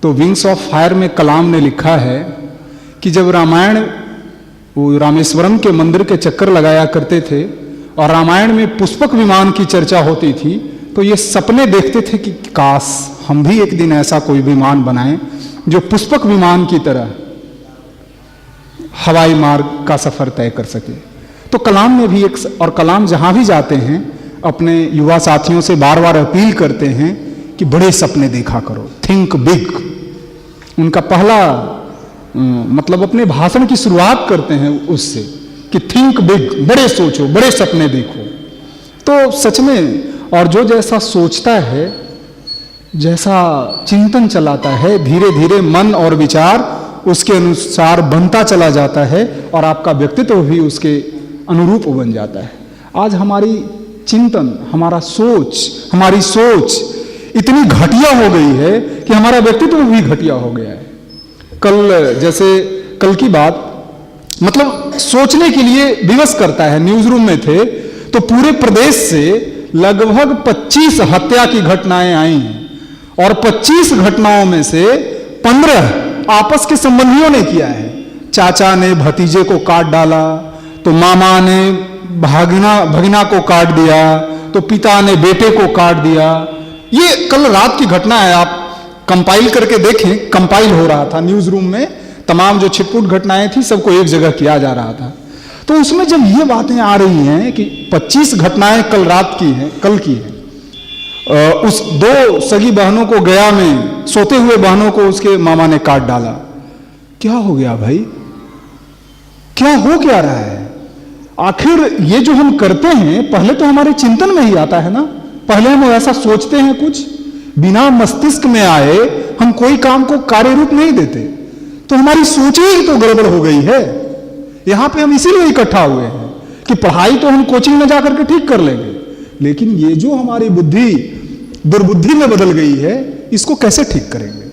तो wings of fire में कलाम ने लिखा है कि जब रामायण वो रामेश्वरम के मंदिर के चक्कर लगाया करते थे और रामायण में पुष्पक विमान की चर्चा होती थी, तो ये सपने देखते थे कि काश हम भी एक दिन ऐसा कोई विमान बनाएं जो पुष्पक विमान की तरह हवाई मार्ग का सफर तय कर सके। तो कलाम में भी और कलाम जहां भी जाते हैं अपने युवा साथियों से बार बार अपील करते हैं कि बड़े सपने देखा करो, थिंक बिग। उनका पहला मतलब अपने भाषण की शुरुआत करते हैं उससे कि थिंक बिग, बड़े सोचो, बड़े सपने देखो। तो सच में, और जो जैसा सोचता है, जैसा चिंतन चलाता है, धीरे धीरे मन और विचार उसके अनुसार बनता चला जाता है और आपका व्यक्तित्व भी उसके अनुरूप बन जाता है। आज हमारी चिंतन, हमारी सोच इतनी घटिया हो गई है कि हमारा व्यक्तित्व भी घटिया हो गया है। कल की बात, मतलब सोचने के लिए विवश करता है। न्यूज रूम में थे तो पूरे प्रदेश से लगभग 25 हत्या की घटनाएं आई हैं और 25 घटनाओं में से 15 आपस के संबंधियों ने किया है। चाचा ने भतीजे को काट डाला, तो मामा ने भगिना को काट दिया, तो पिता ने बेटे को काट दिया। ये कल रात की घटना है, आप कंपाइल करके देखें। कंपाइल हो रहा था न्यूज रूम में, तमाम जो छिटपुट घटनाएं थी सबको एक जगह किया जा रहा था। तो उसमें जब ये बातें आ रही हैं कि 25 घटनाएं कल की हैं, उस 2 सगी बहनों को गया में, सोते हुए बहनों को उसके मामा ने काट डाला। क्या हो गया भाई? क्या हो क्या रहा है? आखिर ये जो हम करते हैं पहले तो हमारे चिंतन में ही आता है ना। पहले हम ऐसा सोचते हैं, कुछ बिना मस्तिष्क में आए हम कोई काम को कार्य रूप नहीं देते, तो हमारी सोच ही तो गड़बड़ हो गई है। यहां पे हम इसीलिए इकट्ठा हुए हैं कि पढ़ाई तो हम कोचिंग में जाकर के ठीक कर लेंगे, लेकिन ये जो हमारी बुद्धि दुर्बुद्धि में बदल गई है, इसको कैसे ठीक करेंगे,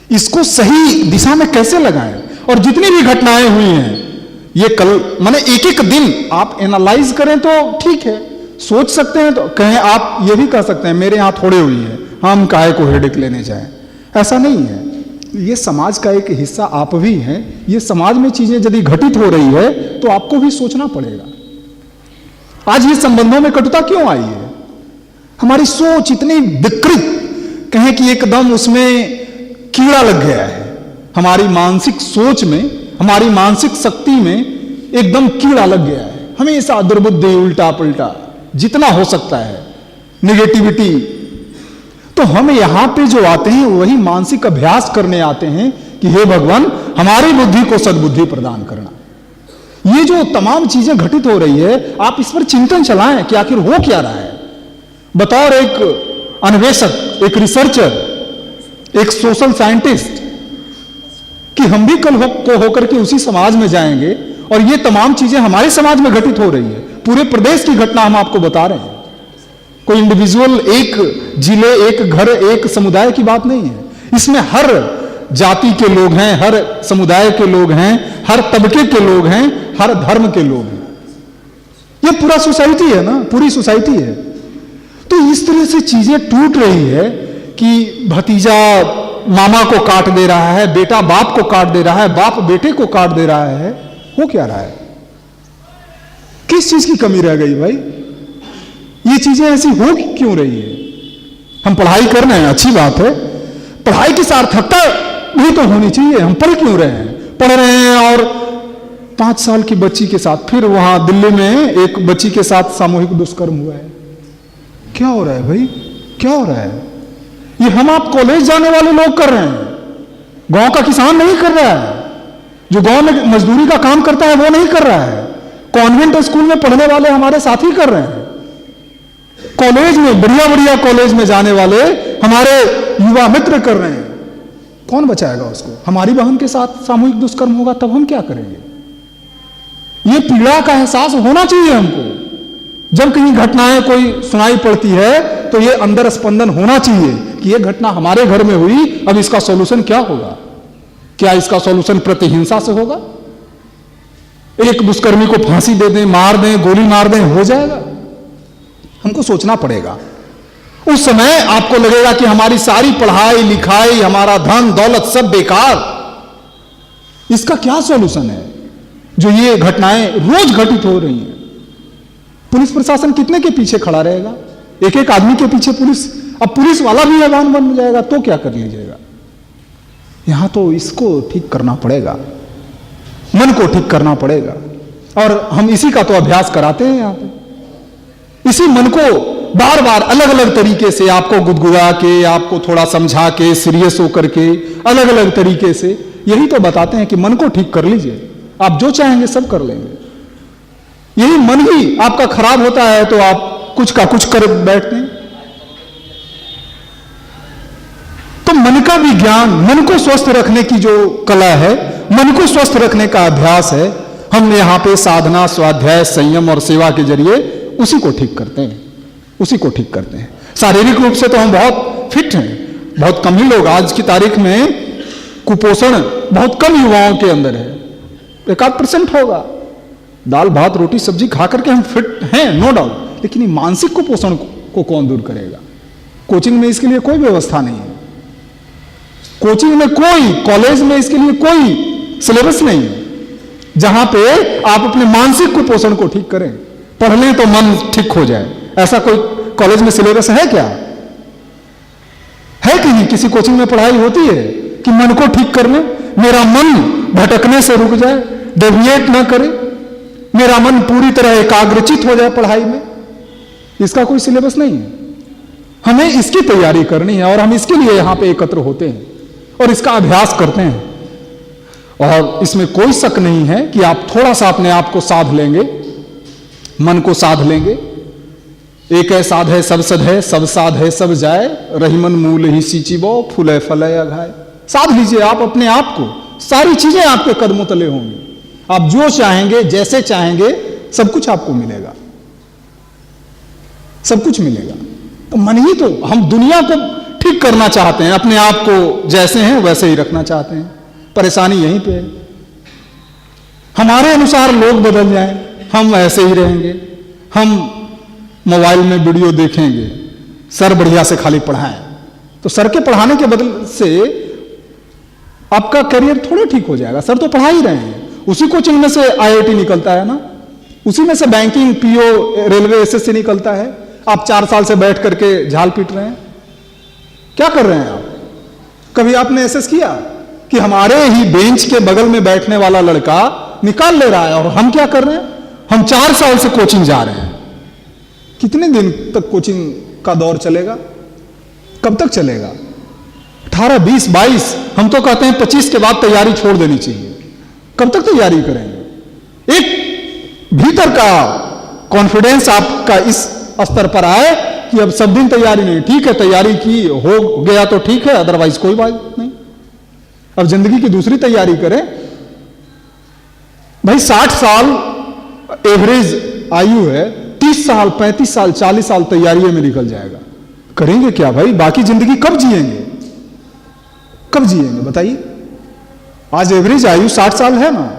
इसको सही दिशा में कैसे लगाएं। और जितनी भी घटनाएं हुई हैं ये कल, माने एक एक दिन आप एनालाइज करें तो ठीक है, सोच सकते हैं। तो कहें आप ये भी कह सकते हैं मेरे यहां थोड़े हुई है, हम काहे को हेडेक लेने जाएं। ऐसा नहीं है, ये समाज का एक हिस्सा आप भी हैं। ये समाज में चीजें यदि घटित हो रही है तो आपको भी सोचना पड़ेगा। आज ये संबंधों में कटुता क्यों आई है? हमारी सोच इतनी विकृत, कहें कि एकदम उसमें कीड़ा लग गया है। हमारी मानसिक सोच में, हमारी मानसिक शक्ति में एकदम कीड़ा लग गया है। हमेशा दुर्बुद्धि, उल्टा पुल्टा, जितना हो सकता है नेगेटिविटी। तो हम यहां पे जो आते हैं वही मानसिक अभ्यास करने आते हैं कि हे भगवान हमारी बुद्धि को सद्बुद्धि प्रदान करना। ये जो तमाम चीजें घटित हो रही है, आप इस पर चिंतन चलाएं कि आखिर हो क्या रहा है। बतौर एक अन्वेषक, एक रिसर्चर, एक सोशल साइंटिस्ट, कि हम भी कल होकर के उसी समाज में जाएंगे और ये तमाम चीजें हमारे समाज में घटित हो रही है। पूरे प्रदेश की घटना हम आपको बता रहे हैं। कोई इंडिविजुअल, एक जिले, एक घर, एक समुदाय की बात नहीं है। इसमें हर जाति के लोग हैं, हर समुदाय के लोग हैं, हर तबके के लोग हैं, हर धर्म के लोग हैं। ये पूरा सोसाइटी है ना, पूरी सोसाइटी है। तो इस तरह से चीजें टूट रही है कि भतीजा मामा को काट दे रहा है, बेटा बाप को काट दे रहा है, बाप बेटे को काट दे रहा है। हो क्या रहा है? किस चीज की कमी रह गई भाई? ये चीजें ऐसी हो क्यों रही है? हम पढ़ाई कर रहे हैं, अच्छी बात है, पढ़ाई की सार्थकता भी तो होनी चाहिए। हम पढ़ क्यों रहे हैं? पढ़ रहे हैं और 5 साल की बच्ची के साथ, फिर वहां दिल्ली में एक बच्ची के साथ सामूहिक दुष्कर्म हुआ है। क्या हो रहा है भाई? क्या हो रहा है? ये हम आप कॉलेज जाने वाले लोग कर रहे हैं, गांव का किसान नहीं कर रहा है। जो गांव में मजदूरी का काम करता है वो नहीं कर रहा है। कॉन्वेंट स्कूल में पढ़ने वाले हमारे साथी कर रहे हैं। कॉलेज में, बढ़िया बढ़िया कॉलेज में जाने वाले हमारे युवा मित्र कर रहे हैं। कौन बचाएगा उसको? हमारी बहन के साथ सामूहिक दुष्कर्म होगा तब हम क्या करेंगे? ये पीड़ा का एहसास होना चाहिए हमको। जब कहीं घटनाएं कोई सुनाई पड़ती है तो ये अंदर स्पंदन होना चाहिए कि ये घटना हमारे घर में हुई, अब इसका सॉल्यूशन क्या होगा? क्या इसका सॉल्यूशन प्रतिहिंसा से होगा? एक दुष्कर्मी को फांसी दे दें, मार दें, गोली मार दें, हो जाएगा? हमको सोचना पड़ेगा। उस समय आपको लगेगा कि हमारी सारी पढ़ाई लिखाई, हमारा धन दौलत सब बेकार। इसका क्या सॉल्यूशन है? जो ये घटनाएं रोज घटित हो रही हैं, पुलिस प्रशासन कितने के पीछे खड़ा रहेगा? एक एक आदमी के पीछे पुलिस। अब पुलिस वाला भी हैवान बन जाएगा तो क्या कर लीजिएगा? यहां तो इसको ठीक करना पड़ेगा, मन को ठीक करना पड़ेगा। और हम इसी का तो अभ्यास कराते हैं यहां पे। इसी मन को बार बार अलग अलग तरीके से आपको गुदगुदा के, आपको थोड़ा समझा के, सीरियस होकर के अलग अलग तरीके से यही तो बताते हैं कि मन को ठीक कर लीजिए, आप जो चाहेंगे सब कर लेंगे। यही मन ही आपका खराब होता है तो आप कुछ का कुछ कर बैठते हैं। तो मन का विज्ञान, मन को स्वस्थ रखने की जो कला है, मन को स्वस्थ रखने का अभ्यास है, हम यहां पे साधना, स्वाध्याय, संयम और सेवा के जरिए उसी को ठीक करते हैं, उसी को ठीक करते हैं। शारीरिक रूप से तो हम बहुत फिट हैं, बहुत कम ही लोग, आज की तारीख में कुपोषण बहुत कम युवाओं के अंदर है, 1% होगा। दाल भात रोटी सब्जी खा करके हम फिट हैं, नो डाउट, लेकिन ये मानसिक कुपोषण को कौन दूर करेगा? कोचिंग में इसके लिए कोई व्यवस्था नहीं है, कोचिंग में कोई, कॉलेज में इसके लिए कोई सिलेबस नहीं है जहां पे आप अपने मानसिक कुपोषण को ठीक करें। पढ़ लें तो मन ठीक हो जाए, ऐसा कोई कॉलेज में सिलेबस है क्या? है कहीं किसी कोचिंग में पढ़ाई होती है कि मन को ठीक कर ले, मेरा मन भटकने से रुक जाए, डेविएट ना करे, मेरा मन पूरी तरह एकाग्रचित हो जाए पढ़ाई में? इसका कोई सिलेबस नहीं है। हमें इसकी तैयारी करनी है और हम इसके लिए यहां पे एकत्र होते हैं और इसका अभ्यास करते हैं। और इसमें कोई शक नहीं है कि आप थोड़ा सा अपने आप को साध लेंगे, मन को साध लेंगे। एक है साध है सब सध है, सब साध है सब जाए, रहीमन मूल ही सींचिबो, फूले फले अघाए। साध लीजिए आप अपने आप को, सारी चीजें आपके कदमों तले होंगी। आप जो चाहेंगे, जैसे चाहेंगे, सब कुछ आपको मिलेगा, सब कुछ मिलेगा। तो मन ही तो, हम दुनिया को ठीक करना चाहते हैं, अपने आप को जैसे हैं वैसे ही रखना चाहते हैं। परेशानी यहीं पे है। हमारे अनुसार लोग बदल जाएं, हम ऐसे ही रहेंगे, हम मोबाइल में वीडियो देखेंगे, सर बढ़िया से खाली पढ़ाएं, तो सर के पढ़ाने के बदल से आपका करियर थोड़ा ठीक हो जाएगा। सर तो पढ़ा ही रहे हैं, उसी कोचिंग में से IIT निकलता है ना, उसी में से बैंकिंग, PO, रेलवे, SSC निकलता है। आप 4 साल से बैठ करके झाल पीट रहे हैं, क्या कर रहे हैं आप? कभी आपने एहसास किया कि हमारे ही बेंच के बगल में बैठने वाला लड़का निकाल ले रहा है और हम क्या कर रहे हैं? हम 4 साल से कोचिंग जा रहे हैं। कितने दिन तक कोचिंग का दौर चलेगा? कब तक चलेगा? 18, 20, 22, हम तो कहते हैं 25 के बाद तैयारी छोड़ देनी चाहिए। कब तक तैयारी करेंगे? एक भीतर का कॉन्फिडेंस आपका इस स्तर पर आए कि अब सब दिन तैयारी नहीं, ठीक है तैयारी की हो गया तो ठीक है, अदरवाइज कोई बात नहीं, अब जिंदगी की दूसरी तैयारी करें। भाई 60 साल एवरेज आयु है, 30 साल, 35 साल, 40 साल तैयारियों में निकल जाएगा। करेंगे क्या भाई? बाकी जिंदगी कब जिएंगे? कब जिएंगे बताइए? आज एवरेज आयु 60 साल है ना,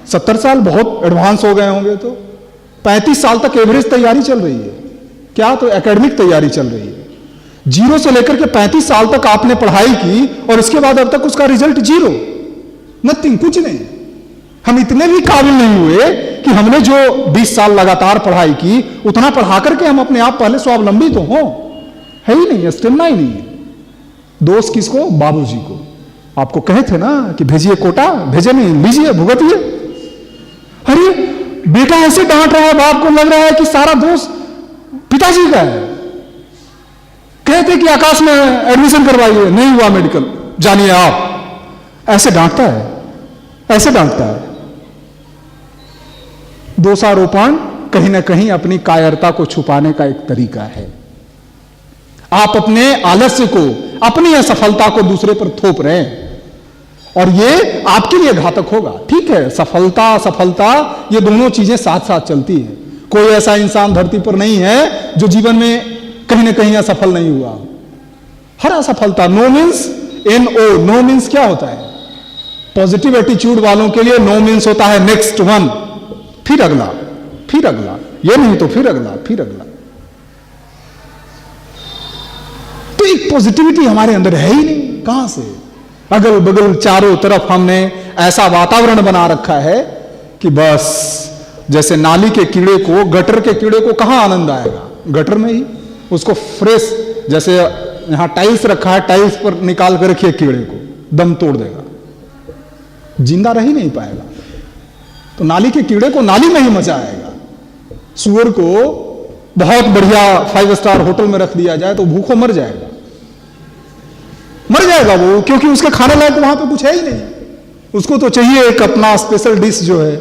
70 साल बहुत एडवांस हो गए होंगे, तो 35 साल तक एवरेज तैयारी चल रही है। क्या? तो एकेडमिक तैयारी चल रही है। 0 से लेकर के 35 साल तक आपने पढ़ाई की और इसके बाद अब तक उसका रिजल्ट 0, नथिंग, कुछ नहीं। हम इतने भी काबिल नहीं हुए कि हमने जो 20 साल लगातार पढ़ाई की, उतना पढ़ा करके हम अपने आप पहले स्वावलंबी तो हों, है ही नहीं, स्टेमिना ही नहीं है। दोस्त किसको? बाबूजी को। आपको कहे थे ना कि भेजिए कोटा, भेजे नहीं, लीजिए भुगतिए। अरे बेटा ऐसे डांट रहा है, बाप को लग रहा है कि सारा दोष पिताजी का है। कहते कि आकाश में एडमिशन करवाइए, नहीं हुआ मेडिकल, जानिए आप। ऐसे डांटता है, ऐसे डांटता है। दोषारोपण कहीं ना कहीं अपनी कायरता को छुपाने का एक तरीका है। आप अपने आलस्य को, अपनी असफलता को दूसरे पर थोप रहे हैं और ये आपके लिए घातक होगा। ठीक है, सफलता असफलता ये दोनों चीजें साथ साथ चलती है। कोई ऐसा इंसान धरती पर नहीं है जो जीवन में कहीं ना कहीं असफल नहीं हुआ। हर असफलता, no means NO, no means क्या होता है? पॉजिटिव एटीट्यूड वालों के लिए नो मीन्स होता है नेक्स्ट वन, फिर अगला, फिर अगला, ये नहीं तो फिर अगला, फिर अगला। कोई पॉजिटिविटी हमारे अंदर है ही नहीं, कहां से? अगल बगल चारों तरफ हमने ऐसा वातावरण बना रखा है कि बस जैसे नाली के कीड़े को, गटर के कीड़े को कहां आनंद आएगा? गटर में ही। उसको फ्रेश, जैसे यहां टाइल्स रखा है, टाइल्स पर निकाल कर रखिए कीड़े को, दम तोड़ देगा, जिंदा रह ही नहीं पाएगा। तो नाली के कीड़े को नाली में ही मजा आएगा। सूअर को बहुत बढ़िया 5 स्टार होटल में रख दिया जाए तो भूखों मर जाएगा, मर जाएगा वो, क्योंकि उसके खाने लायक वहां पे कुछ है ही नहीं। उसको तो चाहिए एक अपना स्पेशल डिश जो है।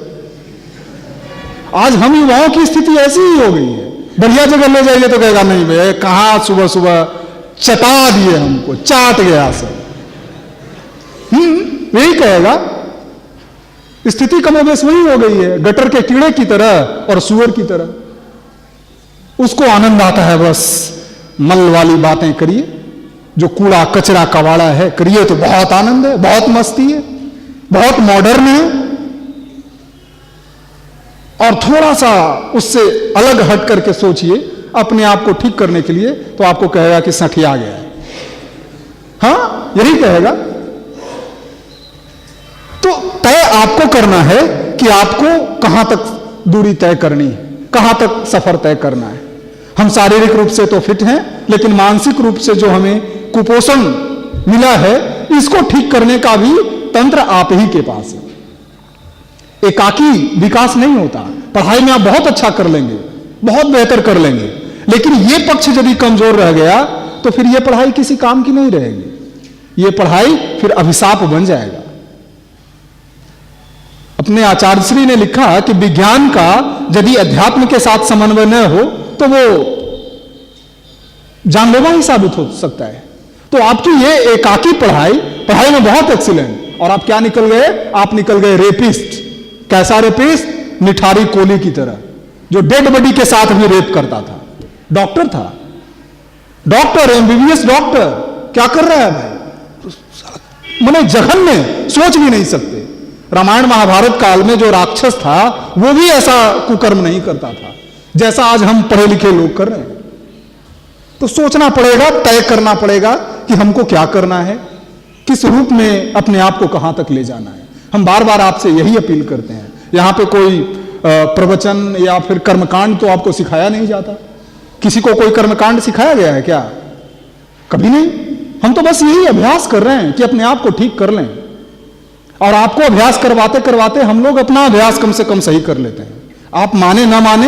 आज हम युवाओं की स्थिति ऐसी ही हो गई है। बढ़िया जगह ले जाइए तो कहेगा नहीं भैया, कहां सुबह सुबह चटा दिए हमको, चाट गया सब। यही कहेगा। स्थिति कमोबेश वही हो गई है, गटर के कीड़े की तरह और सूअर की तरह। उसको आनंद आता है बस मल वाली बातें करिए, जो कूड़ा कचरा कबाड़ा है करिए तो बहुत आनंद है, बहुत मस्ती है, बहुत मॉडर्न है। और थोड़ा सा उससे अलग हट करके सोचिए अपने आप को ठीक करने के लिए, तो आपको कहेगा कि सठिया गया है। हाँ, यही कहेगा। तो तय आपको करना है कि आपको कहां तक दूरी तय करनी है, कहां तक सफर तय करना है। हम शारीरिक रूप से तो फिट हैं, लेकिन मानसिक रूप से जो हमें कुपोषण मिला है, इसको ठीक करने का भी तंत्र आप ही के पास है। एकाकी विकास नहीं होता। पढ़ाई में आप बहुत अच्छा कर लेंगे, बहुत बेहतर कर लेंगे, लेकिन यह पक्ष यदि कमजोर रह गया तो फिर यह पढ़ाई किसी काम की नहीं रहेगी। यह पढ़ाई फिर अभिशाप बन जाएगा। अपने आचार्य श्री ने लिखा कि विज्ञान का यदि अध्यात्म के साथ समन्वय न हो तो वो जानलेवा ही साबित हो सकता है। तो आपकी ये एकाकी पढ़ाई में बहुत एक्सीलेंट, और आप क्या निकल गए? आप निकल गए रेपिस्ट। कैसा रेपिस्ट? निठारी कोली की तरह, जो डेड बॉडी के साथ भी रेप करता था। डॉक्टर था, डॉक्टर, एमबीबीएस डॉक्टर। क्या कर रहा है भाई? मैंने जघन्य, सोच भी नहीं सकते। रामायण महाभारत काल में जो राक्षस था वो भी ऐसा कुकर्म नहीं करता था जैसा आज हम पढ़े लिखे लोग कर रहे हैं। तो सोचना पड़ेगा, तय करना पड़ेगा कि हमको क्या करना है, किस रूप में अपने आप को कहां तक ले जाना है। हम बार बार आपसे यही अपील करते हैं। यहां पे कोई प्रवचन या फिर कर्मकांड तो आपको सिखाया नहीं जाता। किसी को कोई कर्मकांड सिखाया गया है क्या? कभी नहीं। हम तो बस यही अभ्यास कर रहे हैं कि अपने आप को ठीक कर लें, और आपको अभ्यास करवाते करवाते हम लोग अपना अभ्यास कम से कम सही कर लेते हैं। आप माने ना माने,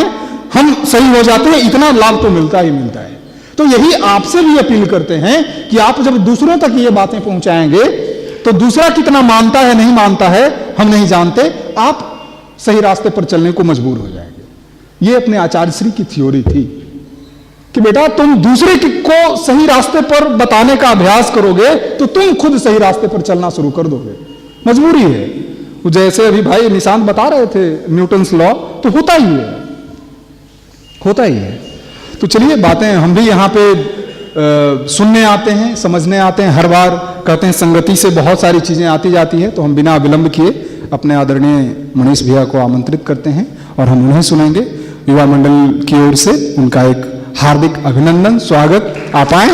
हम सही हो जाते हैं, इतना लाभ तो मिलता ही मिलता है। तो यही आपसे भी अपील करते हैं कि आप जब दूसरों तक ये बातें पहुंचाएंगे तो दूसरा कितना मानता है नहीं मानता है हम नहीं जानते, आप सही रास्ते पर चलने को मजबूर हो जाएंगे। ये अपने आचार्य श्री की थ्योरी थी कि बेटा तुम दूसरे को सही रास्ते पर बताने का अभ्यास करोगे तो तुम खुद सही रास्ते पर चलना शुरू कर दोगे। मजबूरी है। जैसे अभी भाई निशांत बता रहे थे न्यूटन्स लॉ, तो होता ही है, होता ही है। तो चलिए, बातें हम भी यहाँ पे सुनने आते हैं, समझने आते हैं। हर बार कहते हैं संगति से बहुत सारी चीजें आती जाती हैं, तो हम बिना विलंब किए अपने आदरणीय मनीष भैया को आमंत्रित करते हैं और हम उन्हें सुनेंगे। युवा मंडल की ओर से उनका एक हार्दिक अभिनंदन, स्वागत। आप आए।